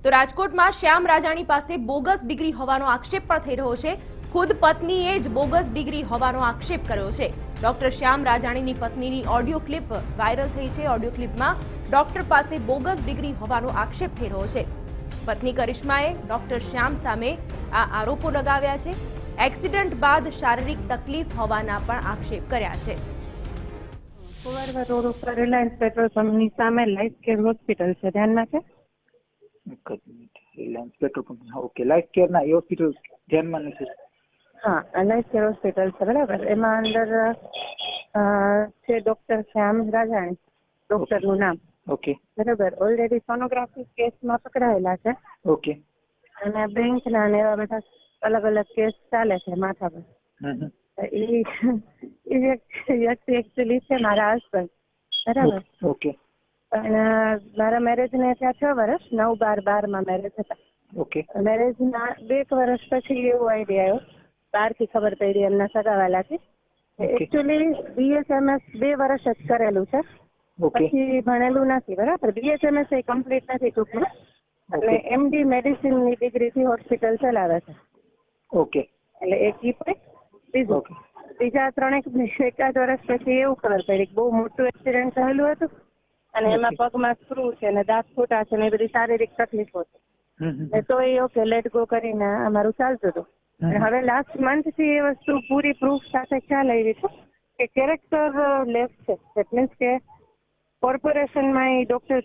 તો રાજકોટમાં શ્યામ રાજાણી પાસે બોગસ ડિગ્રી હોવાનો આક્ષેપ પણ થઈ રહ્યો છે। ખુદ પત્નીએ જ બોગસ ડિગ્રી હોવાનો આક્ષેપ કર્યો છે। ડોક્ટર શ્યામ રાજાણીની પત્નીની ઓડિયો ક્લિપ વાયરલ થઈ છે। ઓડિયો ક્લિપમાં ડોક્ટર પાસે બોગસ ડિગ્રી હોવાનો આક્ષેપ થઈ રહ્યો છે। પત્ની કરિશ્માએ ડોક્ટર શ્યામ સામે આ આરોપો લગાવ્યા છે। એક્સિડન્ટ બાદ શારીરિક તકલીફ હોવાના પણ આક્ષેપ કર્યા છે। કુંવરવા રોડ ઉપર રિલાયન્સ પેટ્રોલ પંપની સામે લાઈફ કેર હોસ્પિટલ છે, ધ્યાનમાં છે? Reliance petrol pump, okay. Life care ના એ હોસ્પિટલ ધ્યાનમાં નથી। હા, લાઈફ કેર હોસ્પિટલ છે, બરાબર। એમાં અંદર છે ડોક્ટર શ્યામ રાજાણી, ડોક્ટરનું નામ, ઓકે, બરાબર। ઓલરેડી સોનોગ્રાફી કેસમાં પકડાયેલા છે, ઓકે। અને બેંકના ને એવા બધા અલગ અલગ કેસ ચાલે છે માથા પર। એ વ્યક્તિ એકચ્યુઅલી છે મારા હસબન્ડ, બરાબર। ઓકે, પણ મારા મેરેજ ને ત્યાં 6 વર્ષ, 9-12 મેરેજ હતા। ઓકે। મેરેજ ના 2 વર્ષ પછી એવો આઈડિયા આવ્યો, બહારથી ખબર પડી એમના સગાવાલાથી, એકચ્યુઅલી BSMS 2 વર્ષ જ કરેલું છે, પછી ભણેલું નથી, બરાબર। BSMS એ કમ્પ્લીટ નથી ટૂંકમાં, એટલે MD મેડિસિન ની ડિગ્રી થી હોસ્પિટલ ચલાવે છે, ઓકે। એટલે એક ઈ પણ બીજું, બીજા 3-1 વર્ષ પછી એવું ખબર પડી કે બહુ મોટું એક્સિડન્ટ થયેલું હતું, અને એમાં પગમાં સ્ક્રૂ છે ને દાંત ફૂટા છે ને એ બધી શારીરિક તકલીફો છે, તો એ ઓકે લેટ ગો કરીને અમારું ચાલતું હતું। હવે લાસ્ટ મંથ થી એ વસ્તુ પૂરી પ્રૂફ સાથે ખ્યાલ આવી છે કે કેરેક્ટર લેસ છે, એટલે કે કોર્પોરેશનમાં એ ડોક્ટર